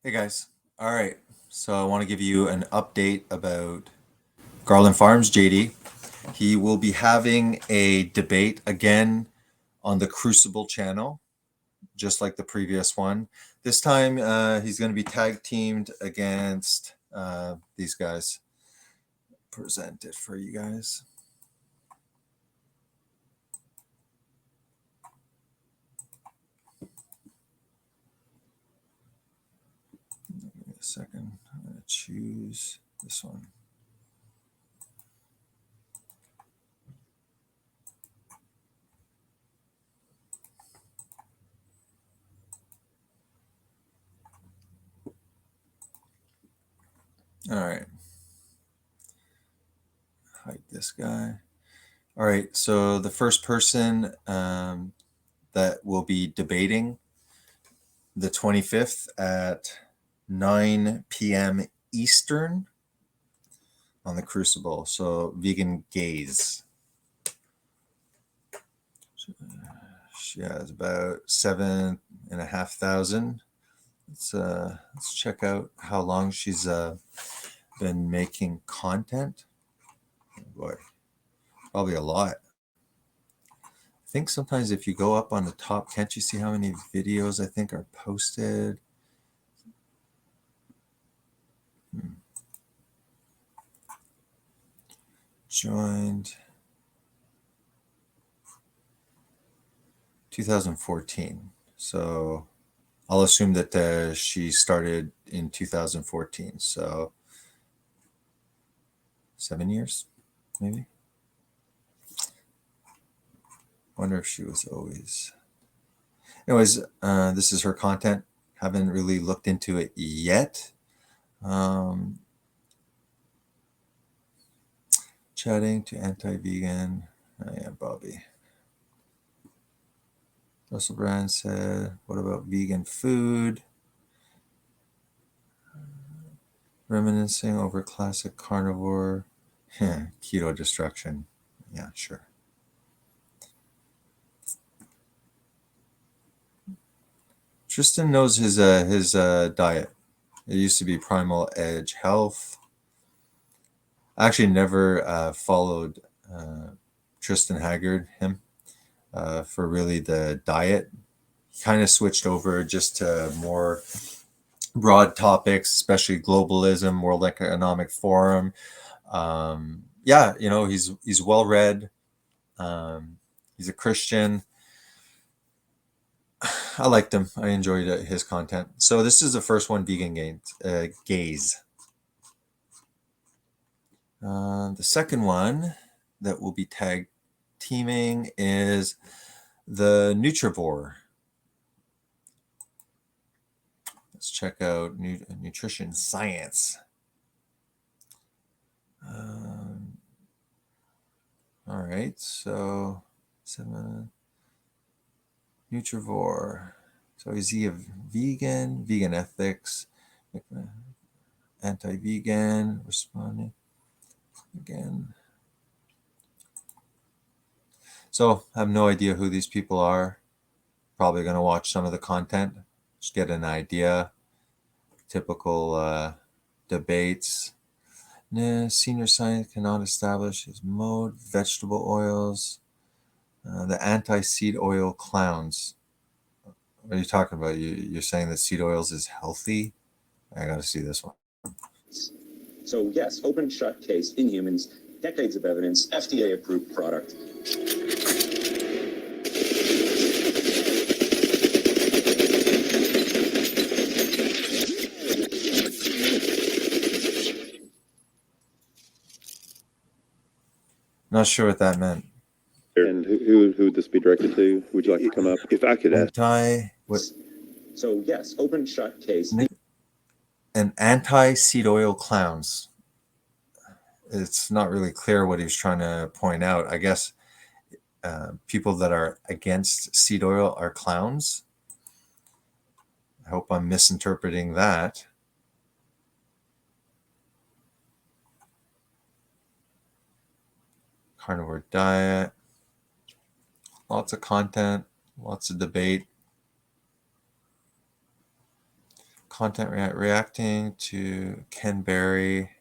Hey guys. All right. So I want to give you an update about Garland Farms, JD. He will be having a debate again on the Crucible channel, just like the previous one. This time he's going to be tag teamed against these guys. Present it for you guys. Give me a second. I'm going to choose this one. All right. Hide this guy. All right. So the first person that will be debating the 25th at 9 p.m. Eastern on the Crucible. So Vegan Gaze. She has about 7,500. Let's check out how long she's been making content. Oh boy, probably a lot. I think sometimes if you go up on the top, can't you see how many videos I think are posted? Joined 2014. So I'll assume that she started in 2014. So 7 years, maybe. Wonder if she was always. Anyways, this is her content. Haven't really looked into it yet. Chatting to anti-vegan. Oh, yeah, Bobby. Russell Brand said, what about vegan food? Reminiscing over classic carnivore. Keto destruction. Yeah, sure. Tristan knows his diet. It used to be Primal Edge Health. I actually never followed Tristan Haggard, him, for really the diet. He kind of switched over just to more broad topics, especially globalism, World Economic Forum. Yeah, he's well read. He's a Christian. I liked him. I enjoyed his content. So this is the first one, Vegan Gaze. The second one that will be tag teaming is the Nutrivore. Let's check out nutrition science. All right, so 7 Nutrivore. So is he a vegan? Vegan ethics, anti-vegan, responding again. So I have no idea who these people are. Probably going to watch some of the content, just get an idea. Typical debates. Nah, senior science cannot establish his mode. Vegetable oils. The anti-seed oil clowns. What are you talking about? You're saying that seed oils is healthy? I got to see this one. So yes, open shut case in humans, decades of evidence, FDA approved product. Not sure what that meant. And who would this be directed to? Would you like to come up? If I could ask. So yes, open shut case. An anti-seed oil clowns. It's not really clear what he's trying to point out. I guess people that are against seed oil are clowns. I hope I'm misinterpreting that. Carnivore diet. Lots of content, lots of debate. content reacting to Ken Berry.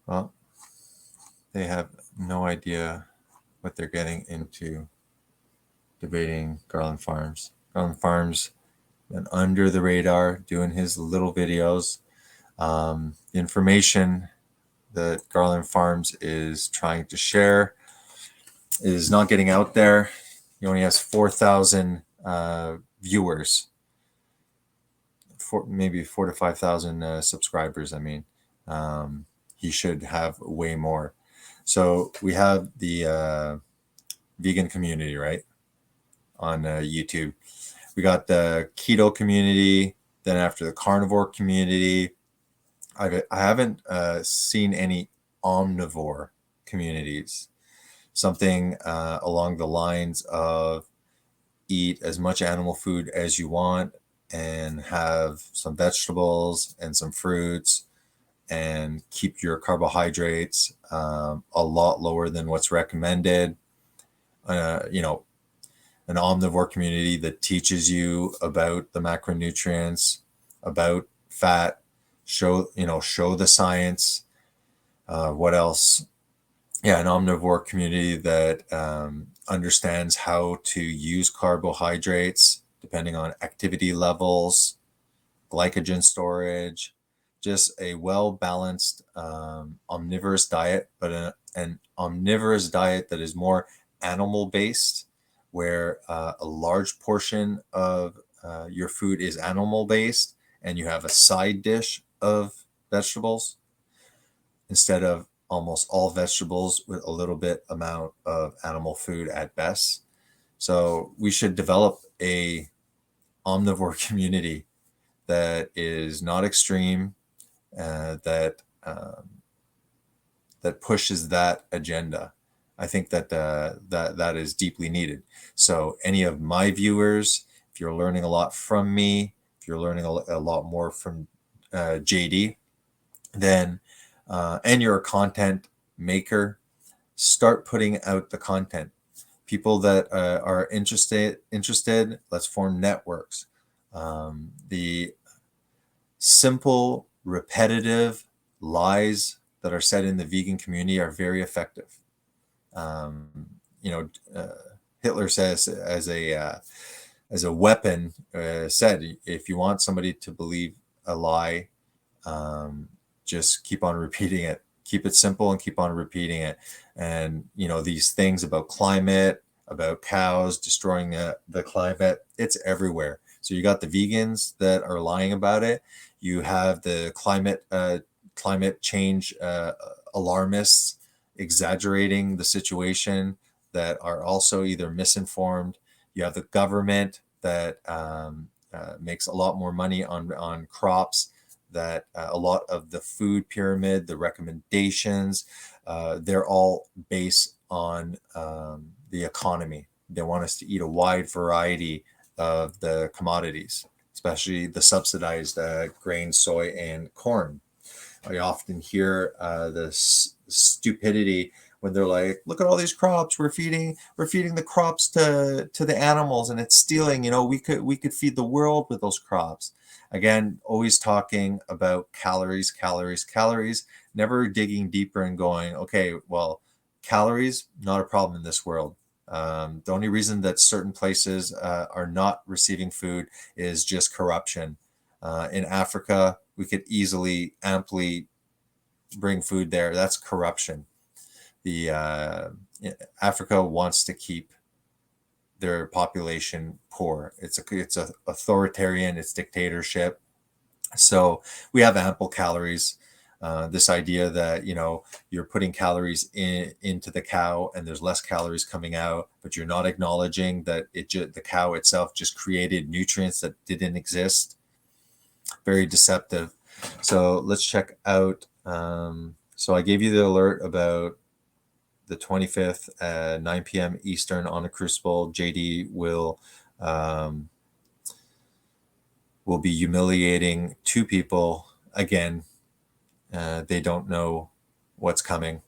Well, they have no idea what they're getting into debating Garland Farms. Garland Farms went under the radar doing his little videos. The information that Garland Farms is trying to share is not getting out there. He only has 4,000 viewers, maybe 4 to 5,000 subscribers. I mean, he should have way more. So we have the vegan community, right, on YouTube. We got the keto community. Then after the carnivore community, I haven't seen any omnivore communities. Something along the lines of eat as much animal food as you want and have some vegetables and some fruits and keep your carbohydrates a lot lower than what's recommended. You know, an omnivore community that teaches you about the macronutrients, about fat, show the science. What else? Yeah, an omnivore community that understands how to use carbohydrates depending on activity levels, glycogen storage, just a well-balanced omnivorous diet, but an omnivorous diet that is more animal-based, where a large portion of your food is animal-based and you have a side dish of vegetables instead of almost all vegetables with a little bit amount of animal food at best. So we should develop a omnivore community that is not extreme, that pushes that agenda. I think that that is deeply needed. So any of my viewers, if you're learning a lot from me, if you're learning a lot more from JD, then and you're a content maker, start putting out the content. People that are interested, let's form networks. The simple, repetitive lies that are said in the vegan community are very effective. Hitler says as a weapon, said, if you want somebody to believe a lie, just keep on repeating it. Keep it simple and keep on repeating it. And, these things about climate, about cows destroying the climate, it's everywhere. So you got the vegans that are lying about it. You have the climate change alarmists exaggerating the situation that are also either misinformed. You have the government that makes a lot more money on crops, that a lot of the food pyramid, the recommendations, they're all based on the economy. They want us to eat a wide variety of the commodities, especially the subsidized grain, soy, and corn. I often hear the stupidity when they're like, "Look at all these crops. We're feeding the crops to the animals, and it's stealing. We could feed the world with those crops." Again, always talking about calories, calories, calories. Never digging deeper and going, okay, well, calories not a problem in this world. The only reason that certain places are not receiving food is just corruption. In Africa, we could easily, amply bring food there. That's corruption. Africa wants to keep their population poor. It's a authoritarian. It's dictatorship. So we have ample calories. This idea that you're putting calories into the cow and there's less calories coming out, but you're not acknowledging that the cow itself just created nutrients that didn't exist. Very deceptive. So let's check out. So I gave you the alert about the 25th at 9 p.m. Eastern on a Crucible. JD will be humiliating two people again. They don't know what's coming.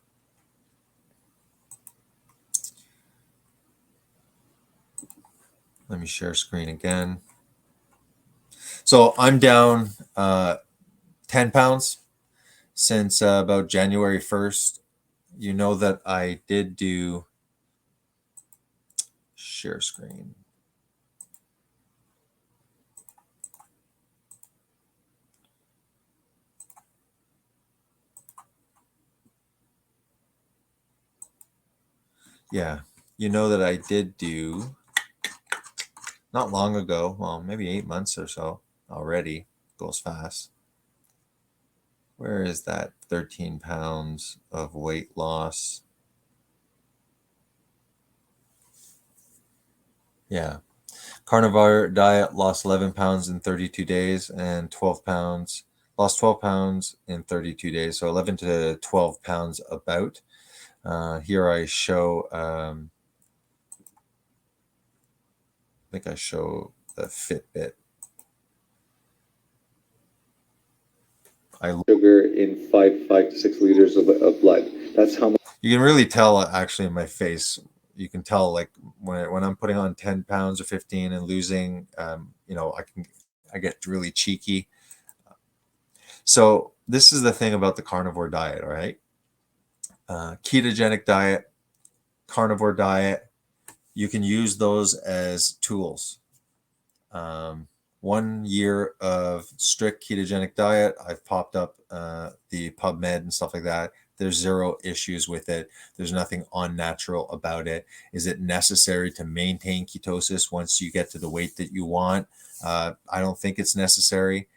Let me share screen again. So I'm down 10 pounds since about January 1st. You know that I did do share screen. Yeah, you know that I did do not long ago, well, maybe 8 months or so already. Goes fast. Where is that 13 pounds of weight loss? Yeah. Carnivore diet, lost 11 pounds in 32 days and 12 pounds, lost 12 pounds in 32 days. So 11 to 12 pounds about. Here I show, I think I show the Fitbit. Sugar in 5 to 6 liters of blood. That's how much. You can really tell actually in my face. You can tell like when I'm putting on 10 pounds or 15 and losing, I get really cheeky. So this is the thing about the carnivore diet, all right? Ketogenic diet, carnivore diet, you can use those as tools. 1 year of strict ketogenic diet, I've popped up the PubMed and stuff like that. There's zero issues with it. There's nothing unnatural about it. Is it necessary to maintain ketosis once you get to the weight that you want? I don't think it's necessary.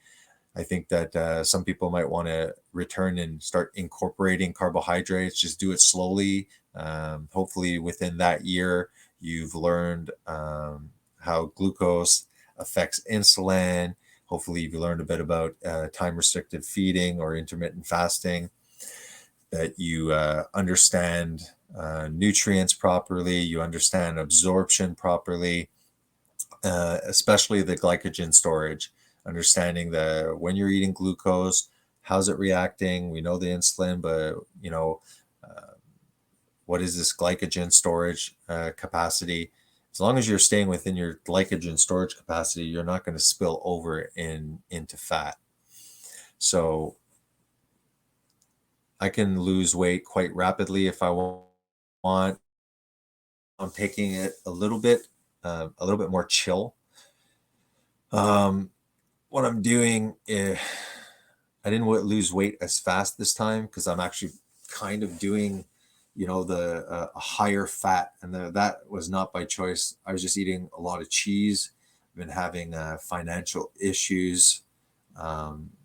I think that some people might want to return and start incorporating carbohydrates. Just do it slowly. Hopefully, within that year, you've learned how glucose affects insulin. Hopefully, you've learned a bit about time restricted feeding or intermittent fasting, that you understand nutrients properly, you understand absorption properly, especially the glycogen storage, understanding the when you're eating glucose, how's it reacting? We know the insulin, but what is this glycogen storage capacity? As long as you're staying within your glycogen storage capacity, you're not going to spill over into fat. So I can lose weight quite rapidly if I want. I'm taking it a little bit more chill. What I'm doing is I didn't lose weight as fast this time because I'm actually kind of doing, the a higher fat, and that was not by choice. I was just eating a lot of cheese. I've been having financial issues,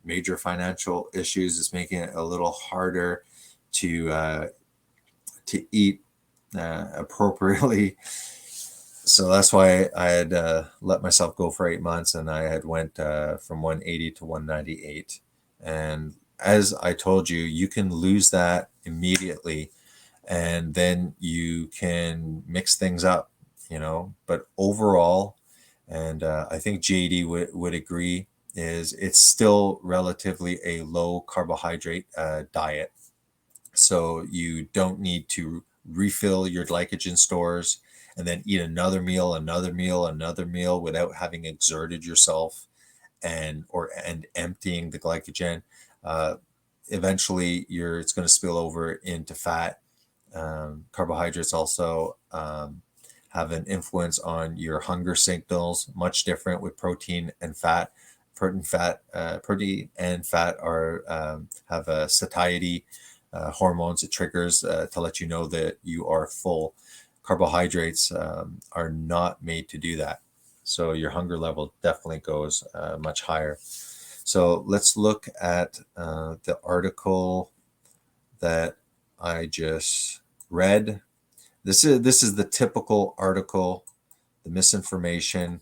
major financial issues. It's making it a little harder to eat appropriately. So that's why I had let myself go for 8 months, and I had went from 180 to 198. And as I told you, you can lose that immediately, and then you can mix things up, But overall, and I think JD would agree, is it's still relatively a low carbohydrate diet. So you don't need to refill your glycogen stores and then eat another meal without having exerted yourself and emptying the glycogen. Eventually, it's going to spill over into fat. Carbohydrates also have an influence on your hunger signals, much different with protein and fat. Protein and fat have a satiety hormones it triggers to let you know that you are full. Carbohydrates are not made to do that. So your hunger level definitely goes much higher. So let's look at the article that I just read. This is the typical article, the misinformation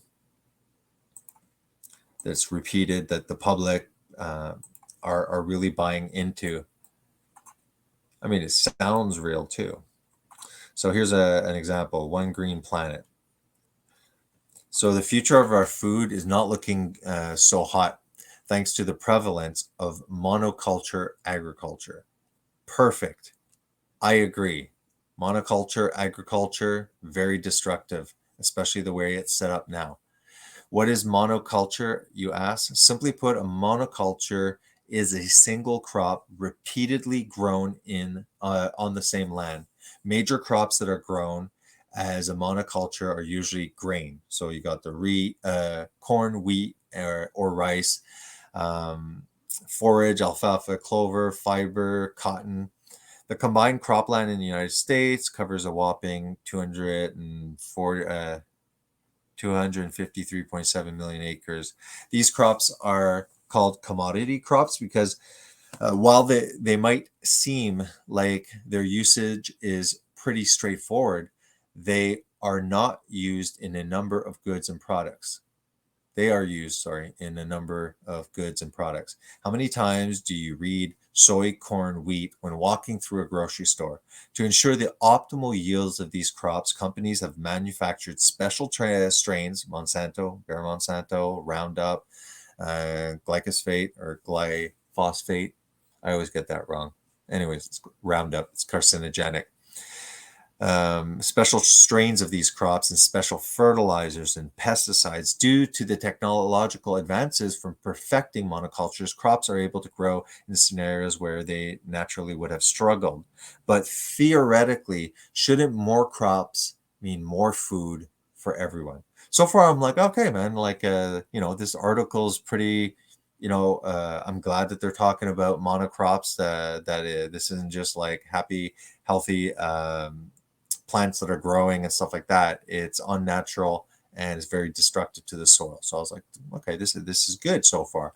that's repeated that the public are really buying into. I mean, it sounds real too. So here's an example, One Green Planet. So the future of our food is not looking so hot thanks to the prevalence of monoculture agriculture. Perfect. I agree. Monoculture agriculture, very destructive, especially the way it's set up now. What is monoculture, you ask? Simply put, a monoculture is a single crop repeatedly grown on the same land. Major crops that are grown as a monoculture are usually grain. So you got the corn, wheat, or rice, forage, alfalfa, clover, fiber, cotton. The combined cropland in the United States covers a whopping 253.7 million acres. These crops are called commodity crops because while they might seem like their usage is pretty straightforward, they are not used in a number of goods and products. They are used, sorry, in a number of goods and products. How many times do you read soy, corn, wheat when walking through a grocery store? To ensure the optimal yields of these crops, companies have manufactured special strains, Monsanto, Bayer Monsanto, Roundup, glyphosate or glyphosate. I always get that wrong. Anyways, it's Roundup. It's carcinogenic. Special strains of these crops and special fertilizers and pesticides. Due to the technological advances from perfecting monocultures, crops are able to grow in scenarios where they naturally would have struggled. But theoretically, shouldn't more crops mean more food for everyone? So far, I'm like, okay, man, like, this article is pretty, I'm glad that they're talking about monocrops, this isn't just like happy, healthy, plants that are growing and stuff like that. It's unnatural and it's very destructive to the soil. So I was like, okay, this is good so far.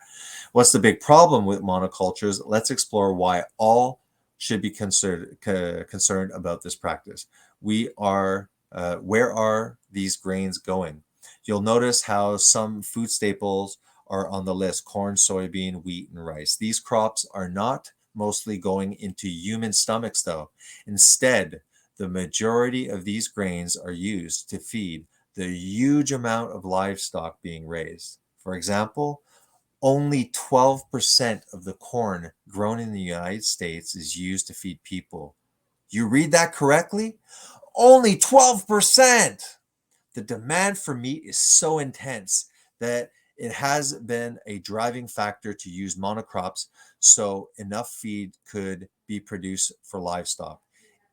What's the big problem with monocultures? Let's explore why all should be concerned about this practice. Where are these grains going? You'll notice how some food staples are on the list: corn, soybean, wheat, and rice. These crops are not mostly going into human stomachs, though. Instead, the majority of these grains are used to feed the huge amount of livestock being raised. For example, only 12% of the corn grown in the United States is used to feed people. You read that correctly? Only 12%! The demand for meat is so intense that it has been a driving factor to use monocrops so enough feed could be produced for livestock.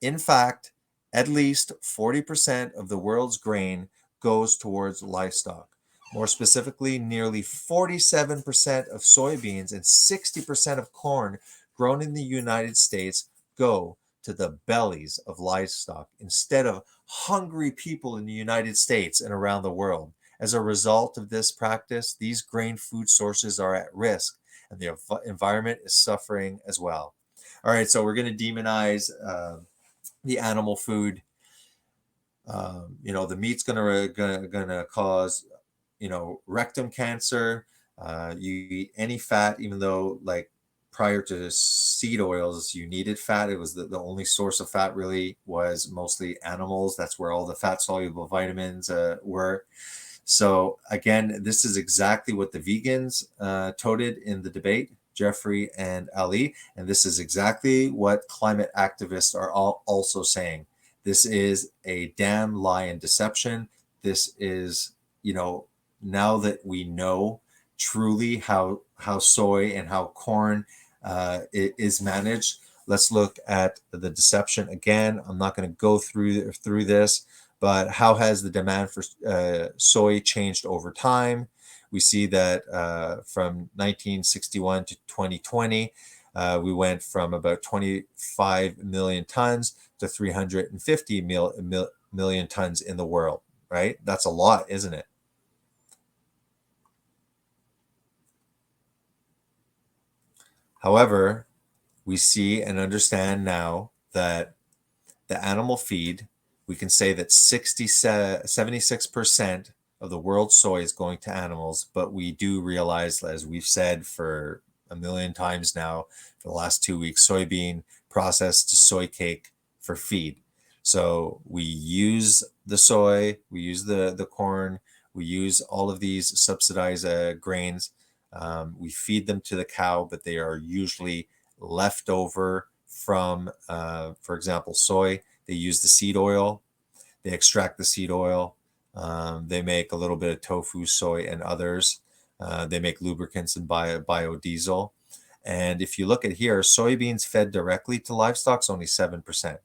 In fact, at least 40% of the world's grain goes towards livestock. More specifically, nearly 47% of soybeans and 60% of corn grown in the United States go to the bellies of livestock instead of hungry people in the United States and around the world. As a result of this practice, these grain food sources are at risk and the environment is suffering as well. All right, so we're going to demonize the animal food. The meat's gonna cause, rectum cancer. You eat any fat, even though like prior to seed oils, you needed fat. It was the only source of fat really was mostly animals. That's where all the fat soluble vitamins were. So again, this is exactly what the vegans touted in the debate, Jeffrey and Ali, and this is exactly what climate activists are also saying. This is a damn lie and deception. This is, now that we know truly how soy and how corn is managed, let's look at the deception again. I'm not going to go through this, but how has the demand for soy changed over time? We see that from 1961 to 2020, we went from about 25 million tons to 350 million tons in the world, right? That's a lot, isn't it? However, we see and understand now that the animal feed, we can say that 76% of the world's soy is going to animals, but we do realize, as we've said for a million times now, for the last 2 weeks, soybean processed to soy cake for feed. So we use the soy, we use the corn, we use all of these subsidized grains. We feed them to the cow, but they are usually left over from, for example, soy. They use the seed oil. They extract the seed oil. They make a little bit of tofu, soy, and others. They make lubricants and biodiesel. And if you look at here, soybeans fed directly to livestock is only 7%.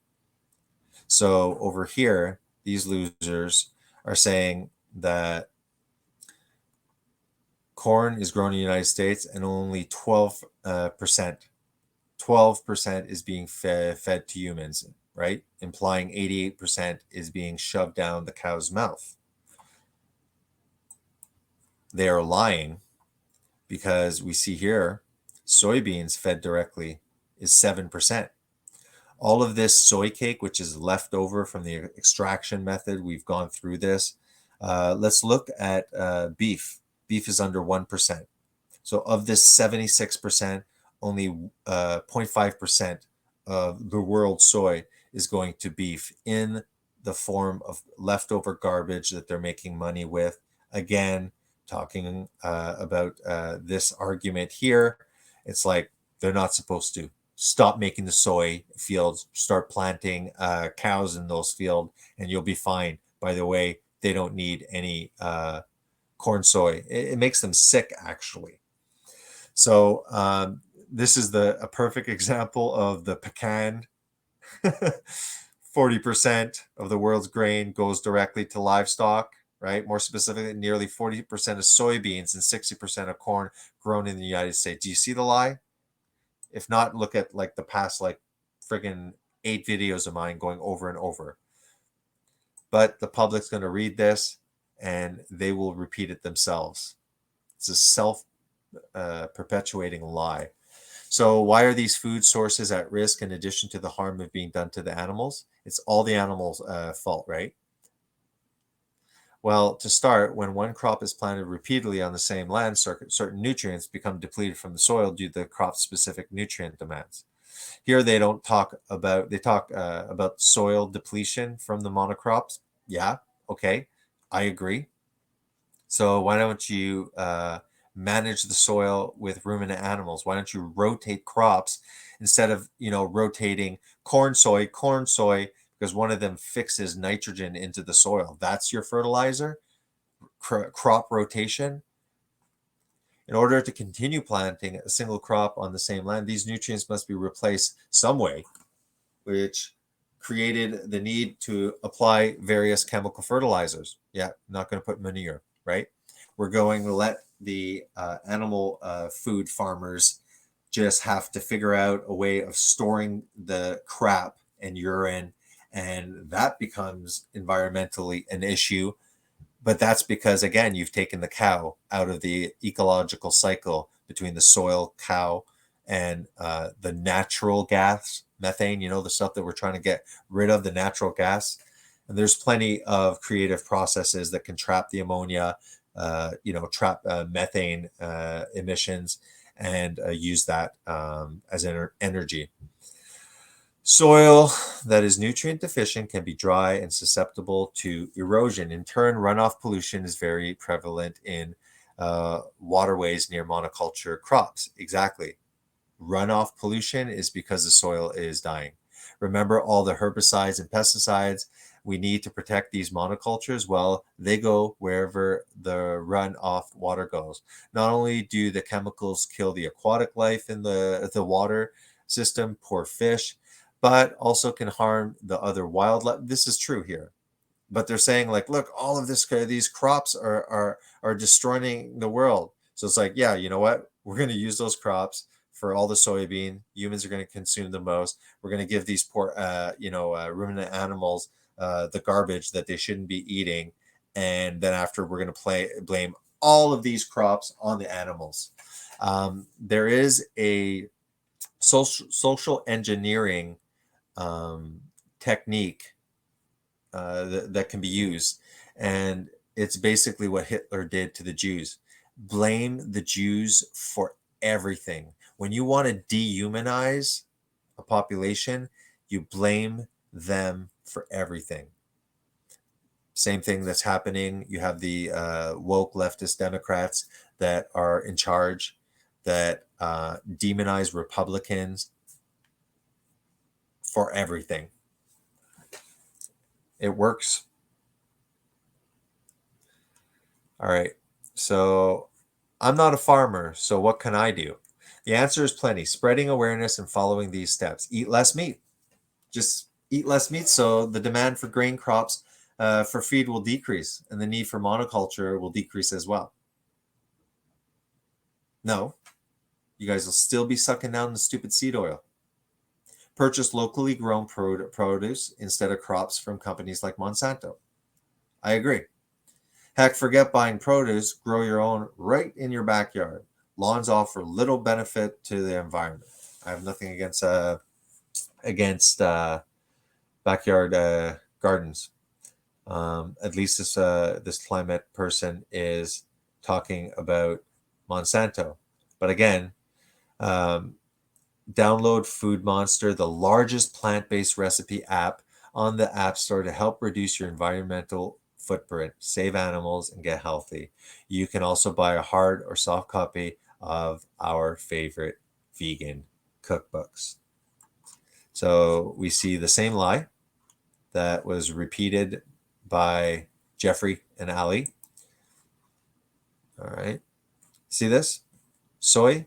So over here, these losers are saying that corn is grown in the United States and only 12%. 12% is being fed to humans, right? Implying 88% is being shoved down the cow's mouth. They are lying because we see here soybeans fed directly is 7%. All of this soy cake, which is left over from the extraction method, we've gone through this. Let's look at beef. Beef is under 1%. So of this 76%, only 0.5% of the world's soy is going to beef in the form of leftover garbage that they're making money with. Again, talking about this argument here, it's like they're not supposed to. Stop making the soy fields, start planting cows in those fields, and you'll be fine. By the way, they don't need any corn soy. It makes them sick, actually. So this is a perfect example of the pecan. 40% of the world's grain goes directly to livestock, right? More specifically, nearly 40% of soybeans and 60% of corn grown in the United States. Do you see the lie? If not, look at like the past like friggin' 8 videos of mine going over and over. But the public's going to read this and they will repeat it themselves. It's a self-perpetuating lie. So why are these food sources at risk in addition to the harm of being done to the animals? It's all the animals' fault, right? Well, to start, when one crop is planted repeatedly on the same land, certain nutrients become depleted from the soil due to the crop's specific nutrient demands. Here they don't talk about, they talk about soil depletion from the monocrops. Yeah, okay, I agree. So why don't you manage the soil with ruminant animals? Why don't you rotate crops instead of, rotating corn, soy, because one of them fixes nitrogen into the soil. That's your fertilizer, crop rotation. In order to continue planting a single crop on the same land, these nutrients must be replaced some way, which created the need to apply various chemical fertilizers. Yeah, not going to put manure, right? We're going to let the animal food farmers just have to figure out a way of storing the crap and urine, and that becomes environmentally an issue. But that's because, again, you've taken the cow out of the ecological cycle between the soil, cow, and the natural gas, methane, the stuff that we're trying to get rid of, the natural gas. And there's plenty of creative processes that can trap the ammonia, trap methane emissions, and use that as energy. Soil that is nutrient deficient can be dry and susceptible to erosion. In turn, runoff pollution is very prevalent in waterways near monoculture crops. Exactly. Runoff pollution is because the soil is dying. Remember all the herbicides and pesticides we need to protect these monocultures? Well, they go wherever the runoff water goes. Not only do the chemicals kill the aquatic life in the water system, poor fish, but also can harm the other wildlife. This is true here. But they're saying, like, look, all of these crops are destroying the world. So it's like, yeah, you know what? We're going to use those crops for all the soybean. Humans are going to consume the most. We're going to give these poor, ruminant animals the garbage that they shouldn't be eating. And then after, we're going to blame all of these crops on the animals. There is a social engineering technique that can be used, and it's basically what Hitler did to the Jews. Blame the Jews for everything. When you want to dehumanize a population, you blame them for everything. Same thing that's happening. You have the woke leftist Democrats that are in charge, that demonize Republicans for everything. It works. All right. So I'm not a farmer, so what can I do? The answer is plenty. Spreading awareness and following these steps. Eat less meat. Just eat less meat so the demand for grain crops for feed will decrease and the need for monoculture will decrease as well. No, you guys will still be sucking down the stupid seed oil. Purchase locally grown produce instead of crops from companies like Monsanto. I agree. Heck, forget buying produce, grow your own right in your backyard. Lawns offer little benefit to the environment. I have nothing against backyard gardens. At least this climate person is talking about Monsanto. But again, download Food Monster, the largest plant-based recipe app on the App Store to help reduce your environmental footprint, save animals, and get healthy. You can also buy a hard or soft copy of our favorite vegan cookbooks. So we see the same lie that was repeated by Jeffrey and Ali. All right. See this? Soy,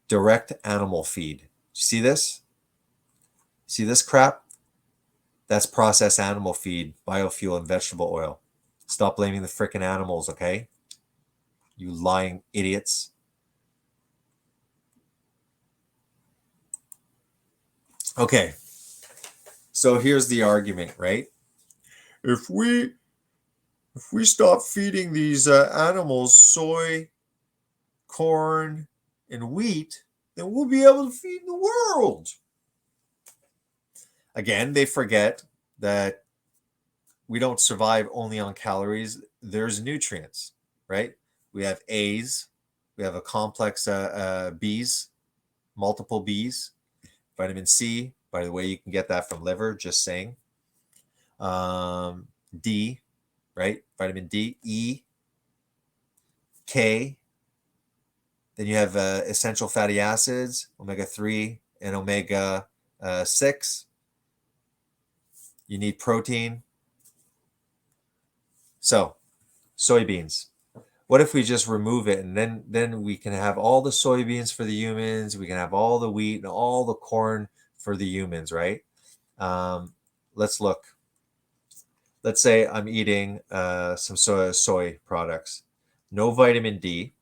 direct animal feed. See this? See this crap? That's processed animal feed, biofuel, and vegetable oil. Stop blaming the frickin' animals, okay? You lying idiots. Okay. So here's the argument, right? If we stop feeding these animals soy, corn, and wheat, then we'll be able to feed the world. Again, they forget that we don't survive only on calories. There's nutrients, right? We have A's. We have a complex B's, multiple B's. Vitamin C, by the way, you can get that from liver, just saying. D, right? Vitamin D, E, K. Then you have essential fatty acids, omega-3 and omega-6. You need protein. So, soybeans. What if we just remove it and then we can have all the soybeans for the humans, we can have all the wheat and all the corn for the humans, right? Let's look. Let's say I'm eating some soy products. No vitamin D.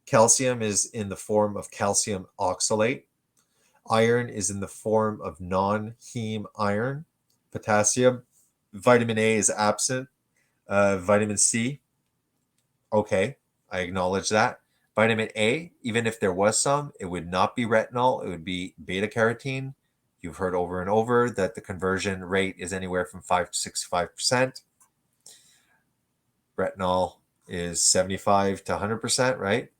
Calcium is in the form of calcium oxalate. Iron is in the form of non-heme iron. Potassium. Vitamin A is absent. Vitamin C. Okay, I acknowledge that. Vitamin A, even if there was some, it would not be retinol. It would be beta carotene. You've heard over and over that the conversion rate is anywhere from 5 to 65%. Retinol is 75 to 100%, right?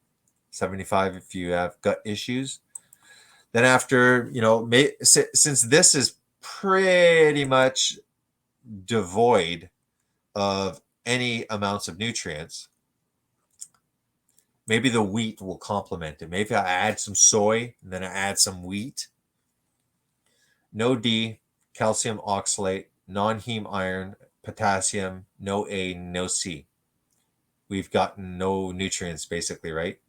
75 if you have gut issues. Then after, since this is pretty much devoid of any amounts of nutrients, maybe the wheat will complement it. Maybe I add some soy and then I add some wheat. No D, calcium oxalate, non-heme iron, potassium, no A, no C. We've gotten no nutrients basically, right?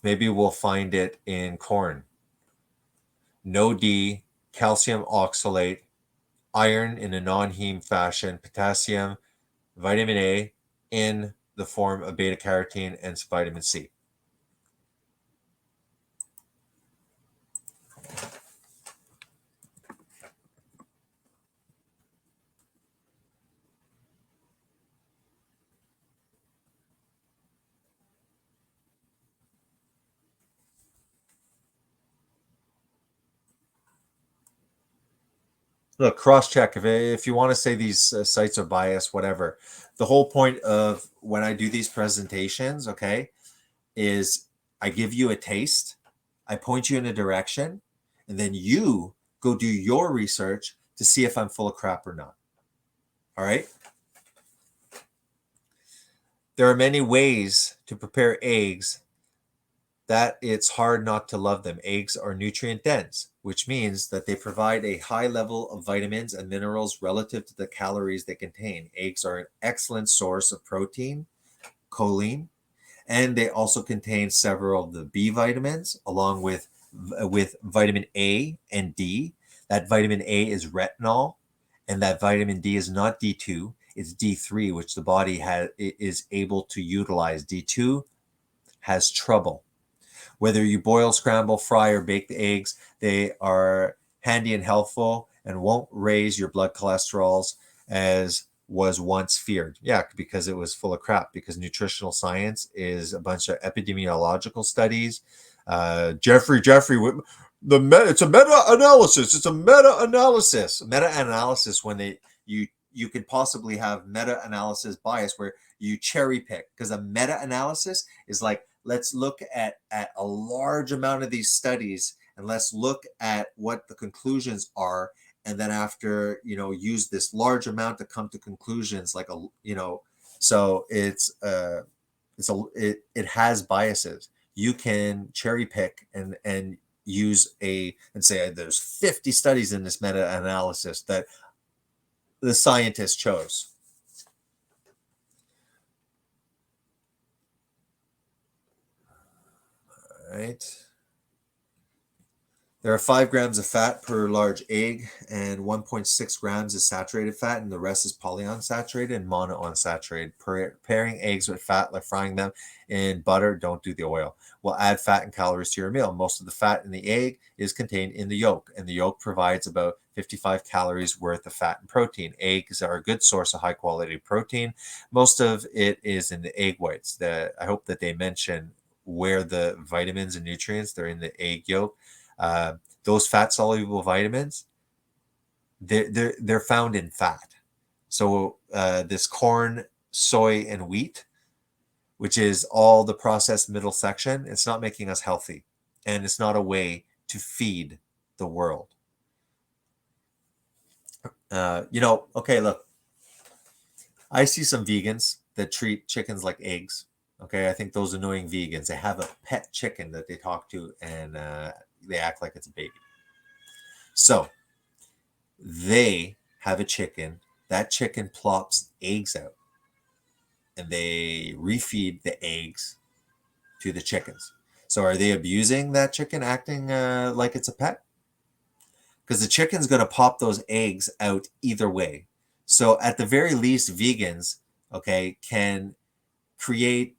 Maybe we'll find it in corn. No D, calcium oxalate, iron in a non-heme fashion, potassium, vitamin A in the form of beta carotene and vitamin C. Look, cross-check if you want to say these sites are biased, whatever. The whole point of when I do these presentations, okay, is I give you a taste, I point you in a direction, and then you go do your research to see if I'm full of crap or not. All right? There are many ways to prepare eggs that it's hard not to love them. Eggs are nutrient dense. which means that they provide a high level of vitamins and minerals relative to the calories they contain. Eggs are an excellent source of protein, choline, and they also contain several of the B vitamins along with vitamin A and D. That vitamin A is retinol, and that vitamin D is not D2, it's D3, which the body is able to utilize. D2 has trouble. Whether you boil, scramble, fry, or bake the eggs, they are handy and helpful and won't raise your blood cholesterols as was once feared. Yeah, because it was full of crap, because nutritional science is a bunch of epidemiological studies. Jeffrey, it's a meta-analysis. It's a meta-analysis. Meta-analysis when you could possibly have meta-analysis bias where you cherry pick, because a meta-analysis is like, let's look at a large amount of these studies and let's look at what the conclusions are, and then after use this large amount to come to conclusions, like so it has biases. You can cherry pick and use and say there's 50 studies in this meta-analysis that the scientists chose. All right. There are 5 grams of fat per large egg, and 1.6 grams is saturated fat, and the rest is polyunsaturated and monounsaturated. Pairing eggs with fat, like frying them in butter, don't do the oil, will add fat and calories to your meal. Most of the fat in the egg is contained in the yolk, and the yolk provides about 55 calories worth of fat and protein. Eggs are a good source of high-quality protein. Most of it is in the egg whites. I hope that they mention where the vitamins and nutrients, they're in the egg yolk. Those fat soluble vitamins, they're found in fat. So this corn, soy, and wheat, which is all the processed middle section, it's not making us healthy, and it's not a way to feed the world. Okay, look, I see some vegans that treat chickens like eggs. Okay, I think those annoying vegans, they have a pet chicken that they talk to, and they act like it's a baby. So they have a chicken. That chicken plops eggs out, and they refeed the eggs to the chickens. So are they abusing that chicken, acting like it's a pet? Because the chicken's going to pop those eggs out either way. So at the very least, vegans, okay, can create,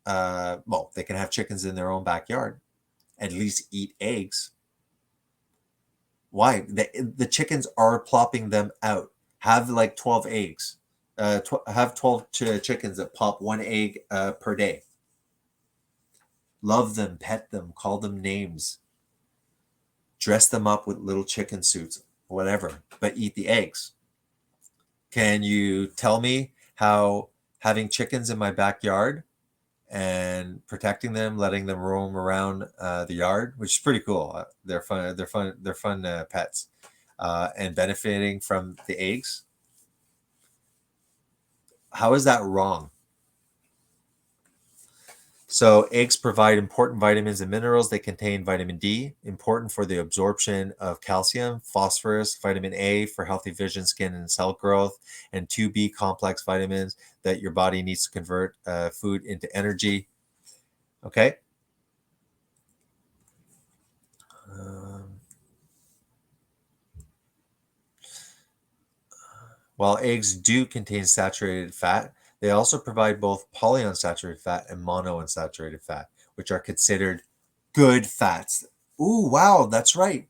they can have chickens in their own backyard, at least eat eggs. Why? The chickens are plopping them out. Have like 12 eggs. Have 12 chickens that pop 1 egg per day. Love them, pet them, call them names. Dress them up with little chicken suits, whatever, but eat the eggs. Can you tell me how having chickens in my backyard and protecting them, letting them roam around the yard, which is pretty cool. They're fun pets, and benefiting from the eggs. How is that wrong? So eggs provide important vitamins and minerals. They contain vitamin D, important for the absorption of calcium, phosphorus, vitamin A for healthy vision, skin, and cell growth, and 2B complex vitamins that your body needs to convert food into energy. Okay. While eggs do contain saturated fat, they also provide both polyunsaturated fat and monounsaturated fat, which are considered good fats. Ooh, wow, that's right.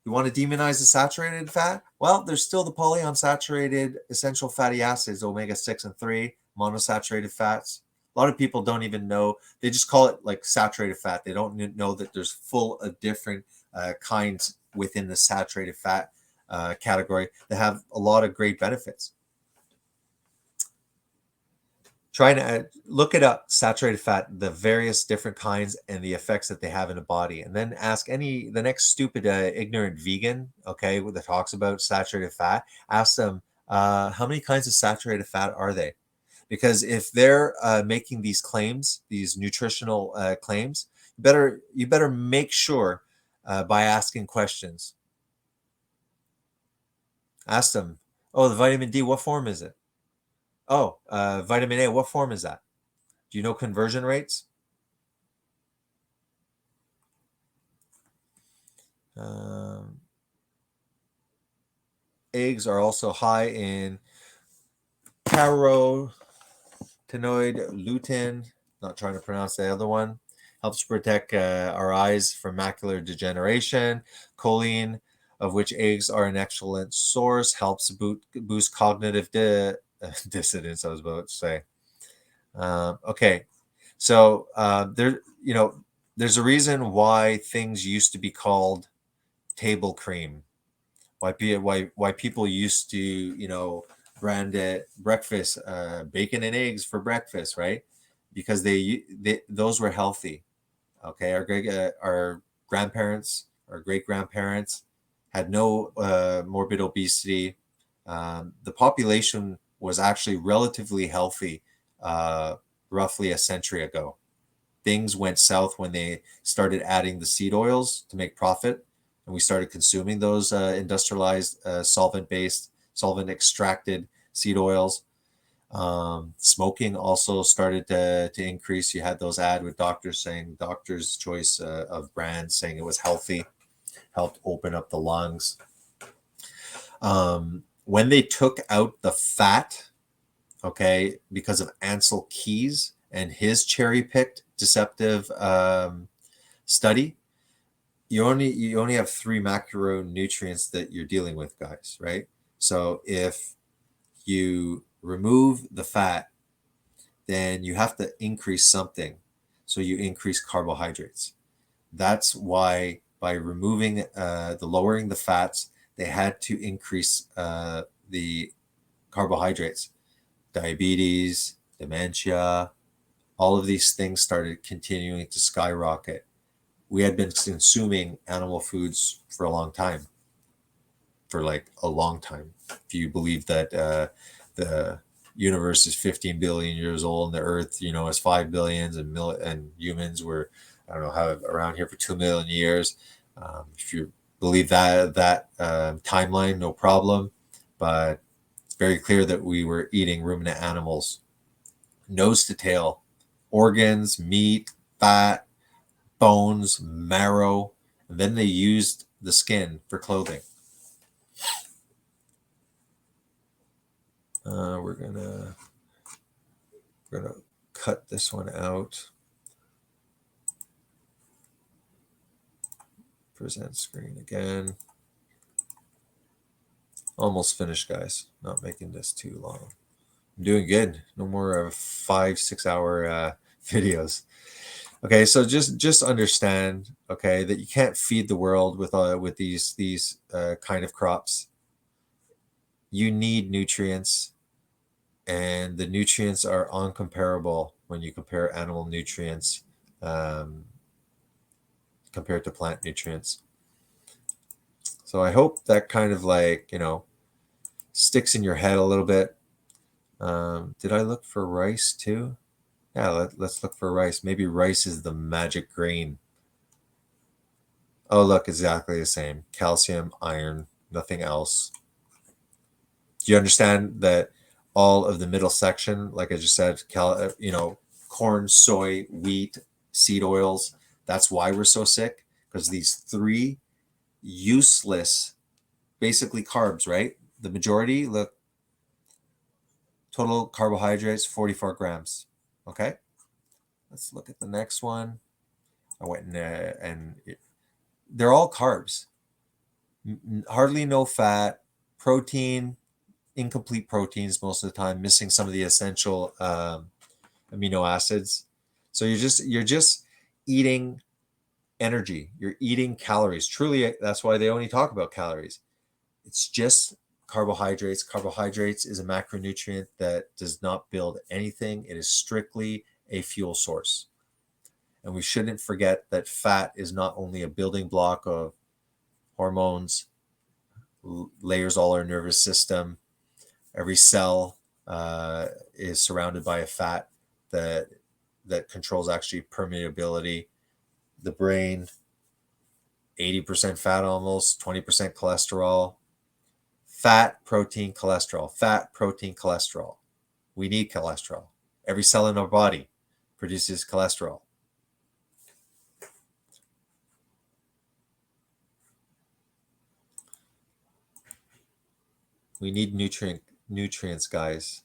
You want to demonize the saturated fat? Well, there's still the polyunsaturated essential fatty acids, omega-6 and 3, monosaturated fats. A lot of people don't even know. They just call it like saturated fat. They don't know that there's full of different kinds within the saturated fat category that have a lot of great benefits. Try to look it up, saturated fat, the various different kinds and the effects that they have in the body. And then ask the next stupid, ignorant vegan, okay, that talks about saturated fat, ask them, how many kinds of saturated fat are they? Because if they're making these claims, these nutritional claims, you better make sure by asking questions. Ask them, oh, the vitamin D, what form is it? Oh, vitamin A, what form is that? Do you know conversion rates? Eggs are also high in carotenoid lutein. Not trying to pronounce the other one. Helps protect our eyes from macular degeneration. Choline, of which eggs are an excellent source, helps boost cognitive dissonance. I was about to say. Okay, so there's a reason why things used to be called table cream. Why people used to brand it breakfast, bacon and eggs for breakfast, right? Because those were healthy. Okay, our grandparents, our great grandparents had no morbid obesity. The population was actually relatively healthy roughly a century ago. Things went south when they started adding the seed oils to make profit, and we started consuming those industrialized solvent extracted seed oils. Smoking also started to increase. You had those ads with doctor's choice of brands saying it was healthy, helped open up the lungs. When they took out the fat, okay, because of Ansel Keys and his cherry-picked deceptive study, you only have 3 macronutrients that you're dealing with, guys, right? So if you remove the fat, then you have to increase something. So you increase carbohydrates. That's why by removing lowering the fats, they had to increase the carbohydrates. Diabetes, dementia, all of these things started continuing to skyrocket. We had been consuming animal foods for a long time. If you believe that the universe is 15 billion years old and the earth, is 5 billion and humans were, I don't know, have around here for 2 million years. If you believe that timeline, no problem. But it's very clear that we were eating ruminant animals, nose to tail, organs, meat, fat, bones, marrow, and then they used the skin for clothing. We're gonna cut this one out. Present screen again. Almost finished, guys. Not making this too long. I'm doing good. No more 5-6 hour videos. Okay, so just understand, okay, that you can't feed the world with these kind of crops. You need nutrients, and the nutrients are uncomparable when you compare animal nutrients compared to plant nutrients. So I hope that kind of sticks in your head a little bit. Did I look for rice too? Yeah, let's look for rice. Maybe rice is the magic grain. Oh, look, exactly the same. Calcium, iron, nothing else. Do you understand that all of the middle section, like I just said, corn, soy, wheat, seed oils, that's why we're so sick, because these 3 useless, basically carbs, right? The majority, look, total carbohydrates, 44 grams. Okay, let's look at the next one. I went and they're all carbs. Hardly no fat, protein, incomplete proteins most of the time, missing some of the essential amino acids. So you're just eating energy. You're eating calories. Truly, that's why they only talk about calories. It's just carbohydrates. Carbohydrates is a macronutrient that does not build anything. It is strictly a fuel source. And we shouldn't forget that fat is not only a building block of hormones, layers all our nervous system. Every cell is surrounded by a fat that controls actually permeability, the brain, 80% fat almost, 20% cholesterol. Fat, protein, cholesterol. Fat, protein, cholesterol. We need cholesterol. Every cell in our body produces cholesterol. We need nutrients, guys.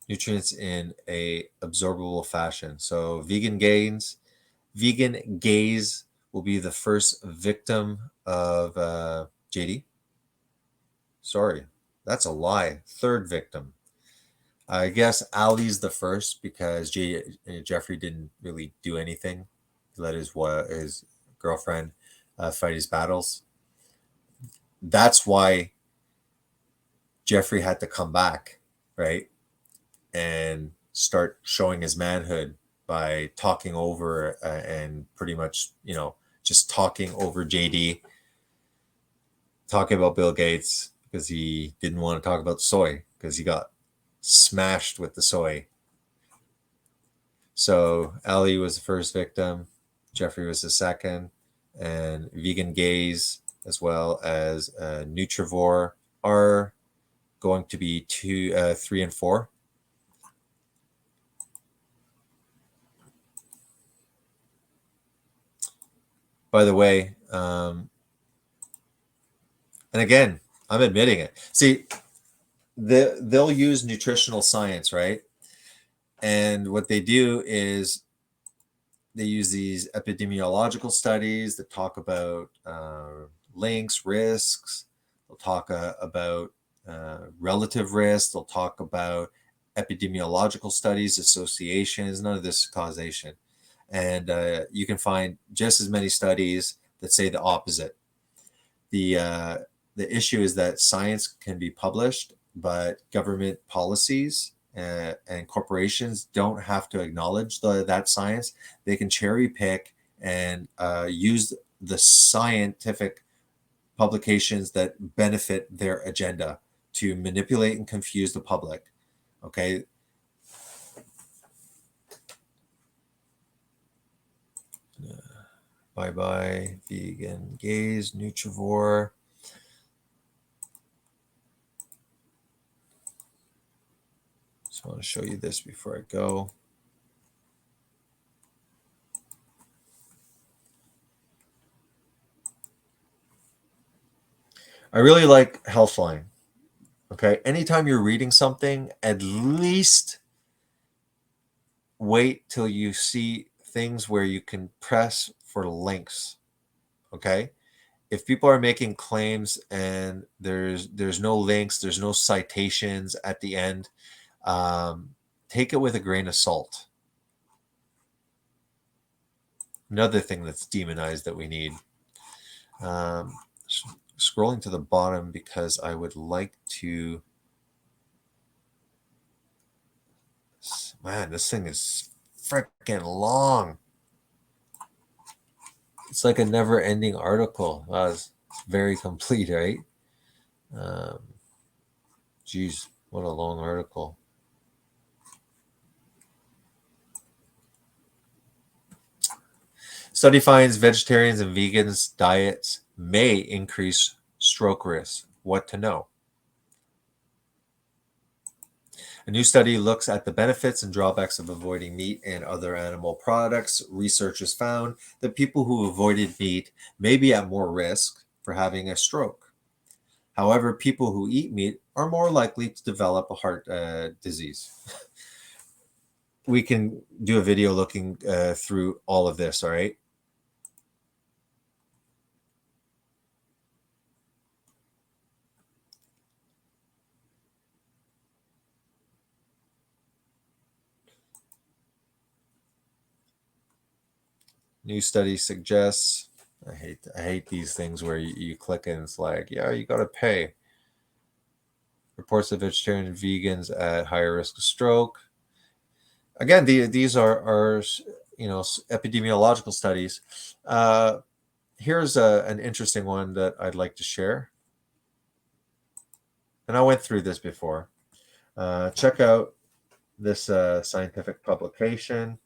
Nutrients in a absorbable fashion. So vegan gaze will be the first victim of JD. Sorry, that's a lie. Third victim. I guess Ali's the first because Jeffrey didn't really do anything. He let his girlfriend fight his battles. That's why Jeffrey had to come back, right? And start showing his manhood by talking over and pretty much, just talking over JD, talking about Bill Gates because he didn't want to talk about soy because he got smashed with the soy. So Ali was the first victim, Jeffrey was the second, and vegan gaze as well as Nutrivore are going to be 2, 3, and 4. By the way, and again, I'm admitting it. See, they'll use nutritional science, right? And what they do is they use these epidemiological studies that talk about links, risks. They'll talk about relative risk. They'll talk about epidemiological studies, associations. None of this is causation. And you can find just as many studies that say the opposite. The issue is that science can be published, but government policies and corporations don't have to acknowledge that science. They can cherry pick and use the scientific publications that benefit their agenda to manipulate and confuse the public. Okay. Bye-bye, vegan gaze, Nutrivore. Just want to show you this before I go. I really like Healthline. Okay. Anytime you're reading something, at least wait till you see things where you can press for links. Okay. If people are making claims and there's no links, there's no citations at the end, take it with a grain of salt. Another thing that's demonized that we need. Scrolling to the bottom because I would like to. Man, this thing is freaking long. It's like a never-ending article. It's very complete, right? Geez, what a long article. Study finds vegetarians and vegans diets may increase stroke risk. What to know? A new study looks at the benefits and drawbacks of avoiding meat and other animal products. Researchers found that people who avoided meat may be at more risk for having a stroke. However, people who eat meat are more likely to develop a heart disease. We can do a video looking through all of this, all right? New study suggests, I hate these things where you click and it's like, yeah, you got to pay. Reports of vegetarian and vegans at higher risk of stroke. Again, these are epidemiological studies. Here's an interesting one that I'd like to share. And I went through this before. Check out this scientific publication.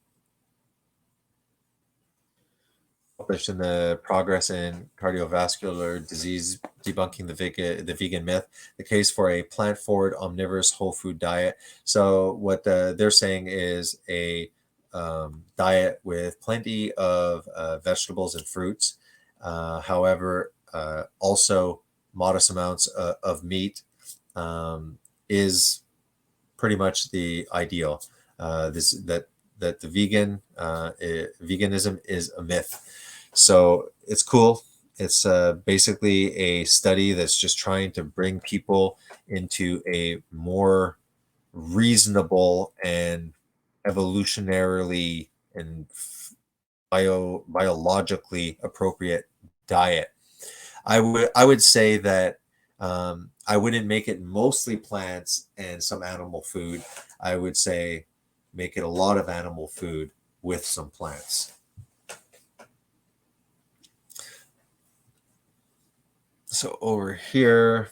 published in the Progress in Cardiovascular Disease Debunking the Vegan Myth, the case for a plant-forward omnivorous whole food diet. So what they're saying is a diet with plenty of vegetables and fruits, however, also modest amounts of meat is pretty much the ideal. That the veganism is a myth. So it's cool. It's basically a study that's just trying to bring people into a more reasonable and evolutionarily and biologically appropriate diet. I would say that I wouldn't make it mostly plants and some animal food. I would say make it a lot of animal food with some plants. So over here,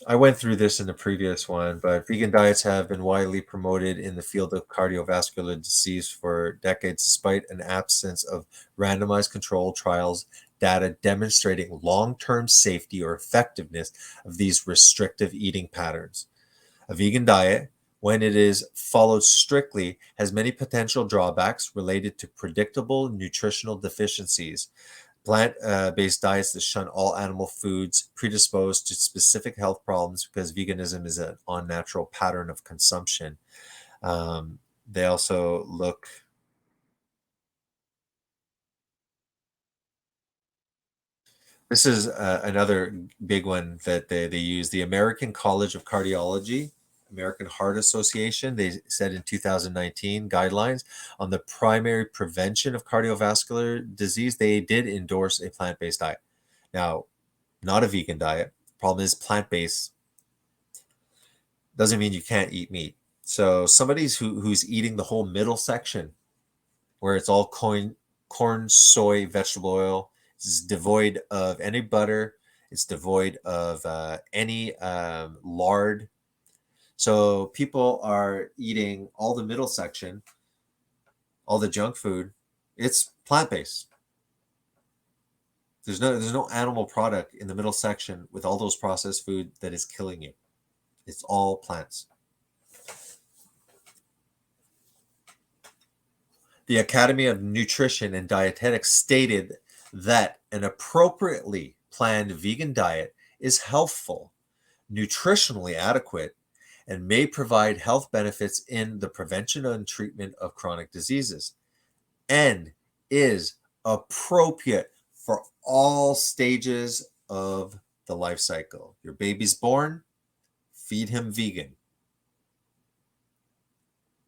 I went through this in the previous one, but vegan diets have been widely promoted in the field of cardiovascular disease for decades, despite an absence of randomized controlled trials data demonstrating long-term safety or effectiveness of these restrictive eating patterns. A vegan diet, when it is followed strictly, has many potential drawbacks related to predictable nutritional deficiencies. Plant-based diets that shun all animal foods predispose to specific health problems because veganism is an unnatural pattern of consumption. They also look... This is another big one that they use. The American College of Cardiology, American Heart Association, they said in 2019 guidelines on the primary prevention of cardiovascular disease, they did endorse a plant-based diet. Now, not a vegan diet. Problem is plant-based doesn't mean you can't eat meat. So somebody who's eating the whole middle section where it's all corn, soy, vegetable oil, it's devoid of any butter, it's devoid of any lard. So people are eating all the middle section, all the junk food. It's plant-based. There's no animal product in the middle section with all those processed food that is killing you. It's all plants. The Academy of Nutrition and Dietetics stated that an appropriately planned vegan diet is healthful, nutritionally adequate, and may provide health benefits in the prevention and treatment of chronic diseases, and is appropriate for all stages of the life cycle. Your baby's born, feed him vegan.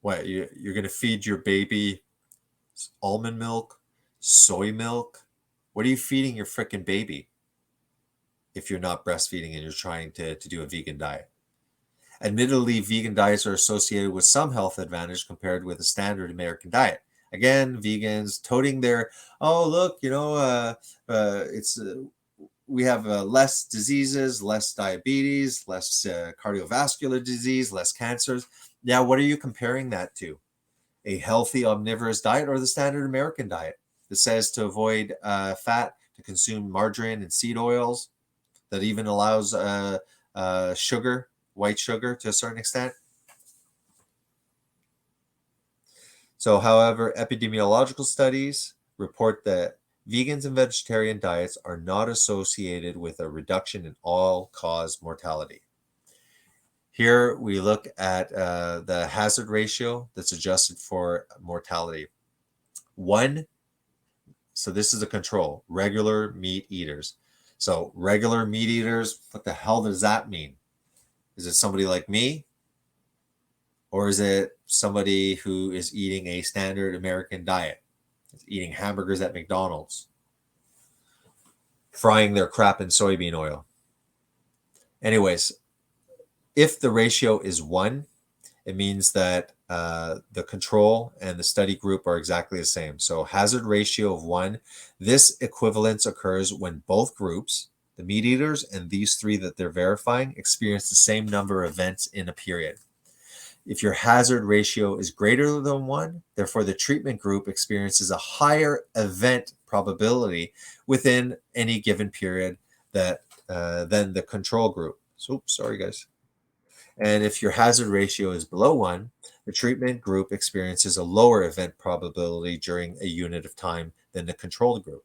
What, you're going to feed your baby almond milk, soy milk? What are you feeding your freaking baby if you're not breastfeeding and you're trying to do a vegan diet? Admittedly, vegan diets are associated with some health advantage compared with a standard American diet. Again, vegans toting their, oh, look, we have less diseases, less diabetes, less cardiovascular disease, less cancers. Now, what are you comparing that to? A healthy omnivorous diet or the standard American diet that says to avoid fat, to consume margarine and seed oils, that even allows sugar, white sugar to a certain extent? So, however, epidemiological studies report that vegans and vegetarian diets are not associated with a reduction in all-cause mortality. Here we look at the hazard ratio that's adjusted for mortality. 1, so this is a control, regular meat eaters. So regular meat eaters, what the hell does that mean? Is it somebody like me? Or is it somebody who is eating a standard American diet? It's eating hamburgers at McDonald's, frying their crap in soybean oil. Anyways, if the ratio is 1, it means that the control and the study group are exactly the same. So hazard ratio of 1, this equivalence occurs when both groups, the meat eaters and these 3 that they're verifying, experience the same number of events in a period. If your hazard ratio is greater than 1, therefore the treatment group experiences a higher event probability within any given period that than the control group. So, sorry guys. And if your hazard ratio is below 1, the treatment group experiences a lower event probability during a unit of time than the control group.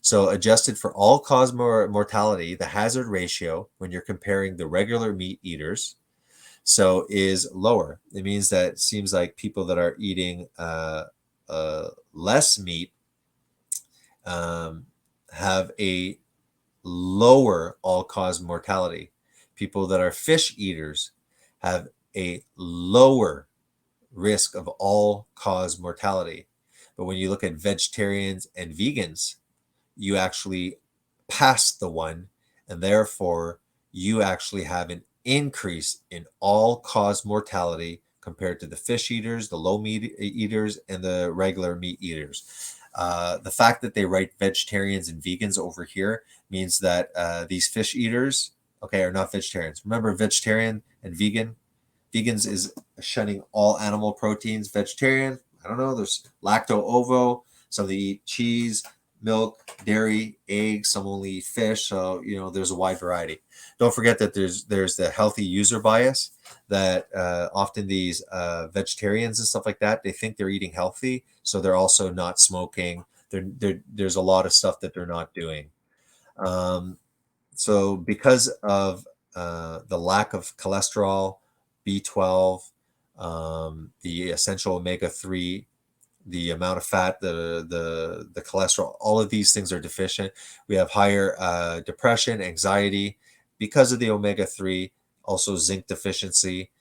So adjusted for all-cause mortality, the hazard ratio, when you're comparing the regular meat eaters, so is lower. It means that it seems like people that are eating less meat have a lower all-cause mortality. People that are fish eaters have a lower risk of all-cause mortality. But when you look at vegetarians and vegans, you actually pass the 1, and therefore you actually have an increase in all-cause mortality compared to the fish eaters, the low meat eaters, and the regular meat eaters. The fact that they write vegetarians and vegans over here means that these fish eaters, are not vegetarians. Remember, vegetarian and vegan. Vegans is shunning all animal proteins. Vegetarian, I don't know, there's lacto-ovo. Some they eat cheese, milk, dairy, eggs. Some only eat fish. So, there's a wide variety. Don't forget that there's the healthy user bias that often these vegetarians and stuff like that, they think they're eating healthy. So they're also not smoking. There's a lot of stuff that they're not doing. So because of the lack of cholesterol, B12, the essential omega-3, the amount of fat, the cholesterol, all of these things are deficient. We have higher depression, anxiety because of the omega-3, also zinc deficiency,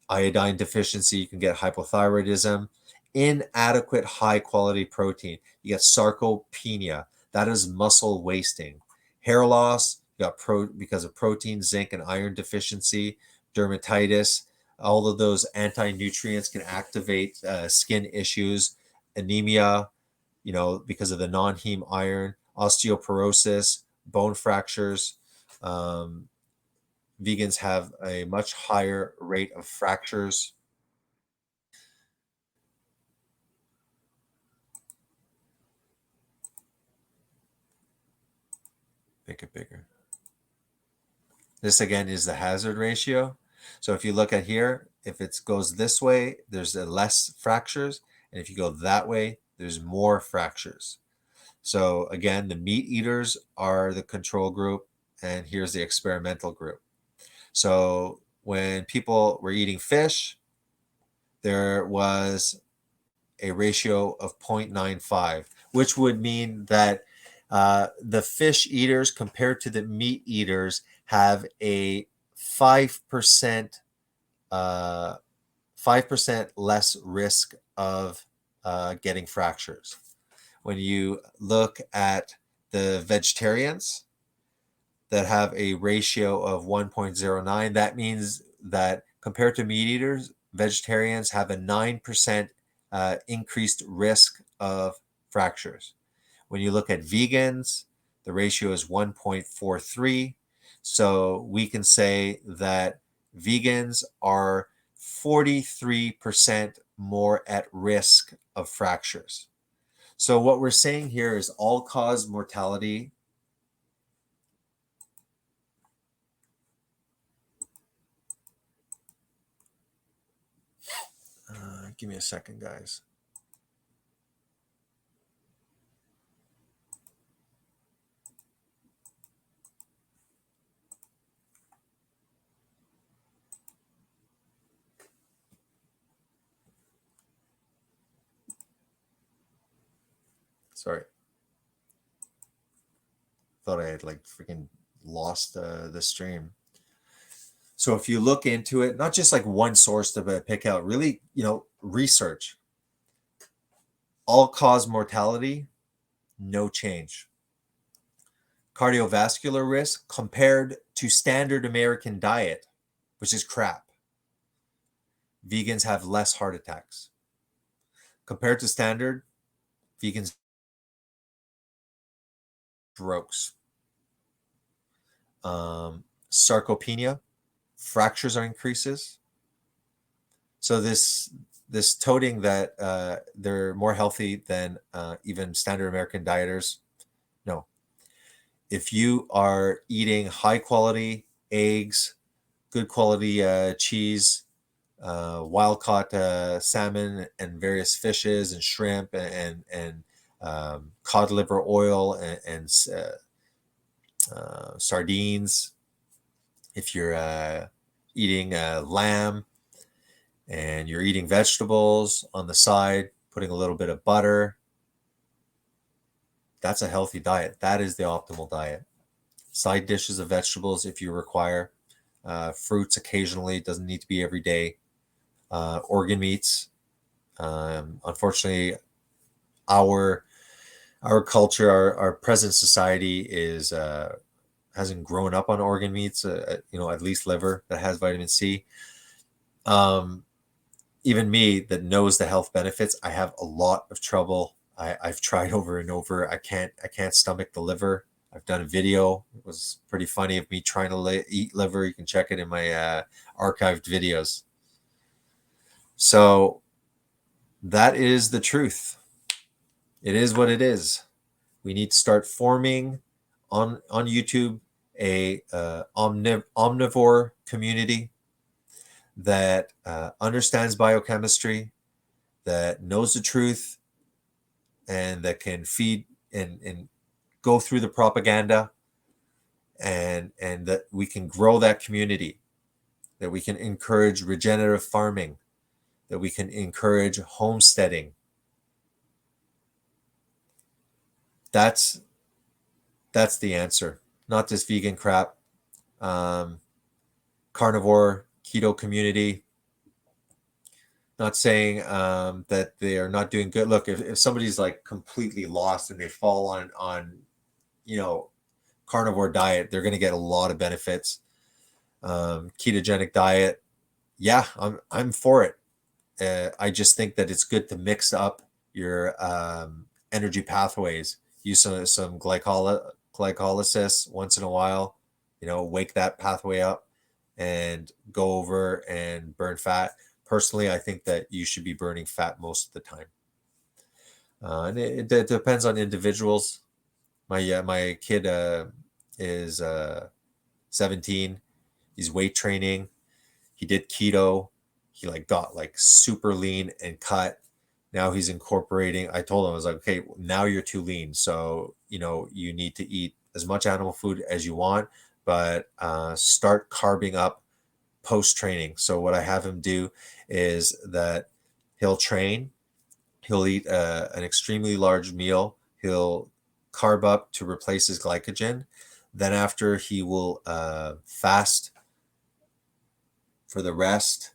iodine deficiency. You can get hypothyroidism, inadequate high quality protein. You get sarcopenia. That is muscle wasting. Hair loss, you got because of protein, zinc, and iron deficiency, dermatitis. All of those anti-nutrients can activate skin issues, anemia, because of the non-heme iron, osteoporosis, bone fractures. Vegans have a much higher rate of fractures. Make it bigger. This again is the hazard ratio. So if you look at here, if it goes this way, there's less fractures. And if you go that way, there's more fractures. So again, the meat eaters are the control group, and here's the experimental group. So when people were eating fish, there was a ratio of 0.95, which would mean that the fish eaters compared to the meat eaters have a 5% 5% less risk of getting fractures. When you look at the vegetarians that have a ratio of 1.09, that means that compared to meat eaters, vegetarians have a 9% increased risk of fractures. When you look at vegans, the ratio is 1.43. So we can say that vegans are 43% more at risk of fractures. So what we're saying here is all-cause mortality give me a second, guys. Sorry. Thought I had freaking lost the stream. So if you look into it, not just one source to pick out, really, research. All-cause mortality, no change. Cardiovascular risk compared to standard American diet, which is crap. Vegans have less heart attacks. Compared to standard, vegans strokes. Sarcopenia, fractures are increases. So this this toting that they're more healthy than even standard American dieters. No. If you are eating high quality eggs, good quality cheese, wild caught salmon and various fishes and shrimp and cod liver oil and sardines. If you're eating lamb and you're eating vegetables on the side, putting a little bit of butter, that's a healthy diet. That is the optimal diet. Side dishes of vegetables if you require. Fruits occasionally, doesn't need to be every day. Organ meats. Unfortunately, our culture, our present society is hasn't grown up on organ meats. At least liver that has vitamin C. Even me that knows the health benefits, I have a lot of trouble. I've tried over and over. I can't stomach the liver. I've done a video. It was pretty funny of me trying to eat liver. You can check it in my archived videos. So that is the truth. It is what it is. We need to start forming on YouTube a omnivore community that understands biochemistry, that knows the truth, and that can feed and go through the propaganda, and that we can grow that community, that we can encourage regenerative farming, that we can encourage homesteading. That's the answer, not this vegan crap. Carnivore, keto community. Not saying that they are not doing good. Look, if somebody's like completely lost and they fall on carnivore diet, they're going to get a lot of benefits. Ketogenic diet, yeah, I'm for it. I just think that it's good to mix up your energy pathways. Use some glycolysis once in a while. Wake that pathway up and go over and burn fat. Personally, I think that you should be burning fat most of the time. And it depends on individuals. My kid is 17. He's weight training. He did keto. He got super lean and cut. Now he's incorporating. I told him, I was like, okay, now you're too lean. So, you need to eat as much animal food as you want, but start carbing up post-training. So what I have him do is that he'll train. He'll eat an extremely large meal. He'll carb up to replace his glycogen. Then after, he will fast for the rest.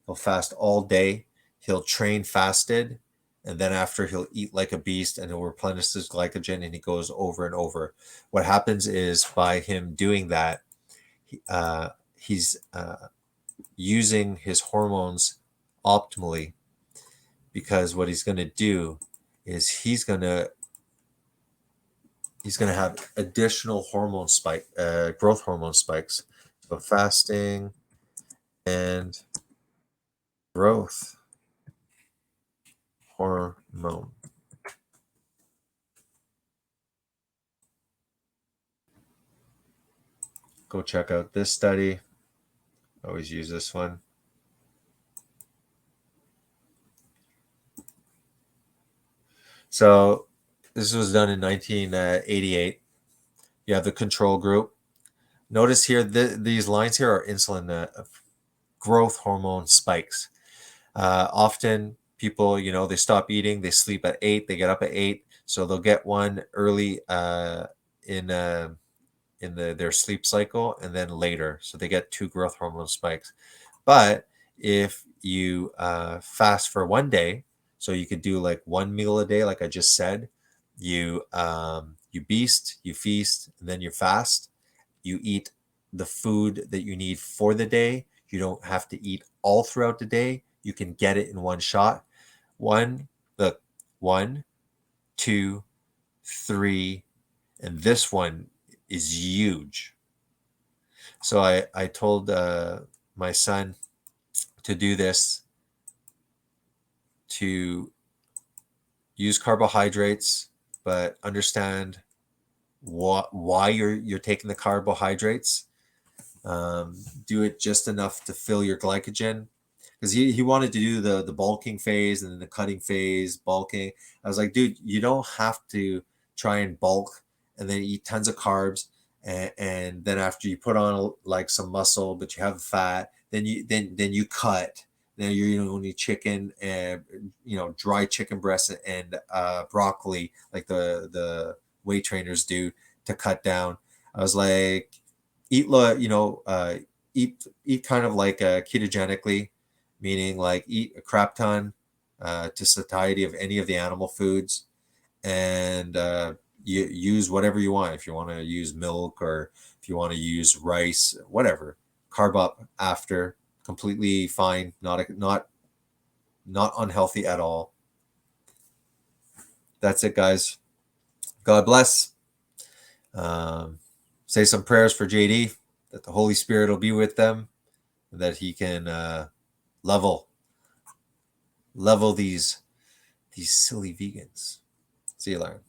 He'll fast all day. He'll train fasted. And then after, he'll eat like a beast and he'll replenish his glycogen, and he goes over and over. What happens is, by him doing that, he's using his hormones optimally, because what he's going to do is he's going to have additional growth hormone spikes. So fasting and growth hormone. Go check out this study. Always use this one. So this was done in 1988. You have the control group. Notice here, these lines here are insulin growth hormone spikes. Often people, they stop eating, they sleep at 8, they get up at 8, so they'll get one early in their sleep cycle, and then later, so they get 2 growth hormone spikes. But if you fast for one day, so you could do like one meal a day, like I just said, you beast, you feast, and then you fast. You eat the food that you need for the day. You don't have to eat all throughout the day. You can get it in one shot. 1, 2, 3, and this one is huge. So I told my son to do this to use carbohydrates, but understand why you're taking the carbohydrates. Do it just enough to fill your glycogen, because he wanted to do the bulking phase and then the cutting phase, bulking. I was like, dude, you don't have to try and bulk and then eat tons of carbs, and then after you put on like some muscle but you have fat, then you cut. Then you're eating only chicken and dry chicken breast and broccoli, like the weight trainers do, to cut down. I was like, eat eat kind of like ketogenically, meaning like eat a crap ton to satiety of any of the animal foods, and you use whatever you want. If you want to use milk, or if you want to use rice, whatever, carb up after, completely fine, not unhealthy at all. That's it, guys. God bless. Say some prayers for JD, that the Holy Spirit will be with them, and that he can level these silly vegans. See you later.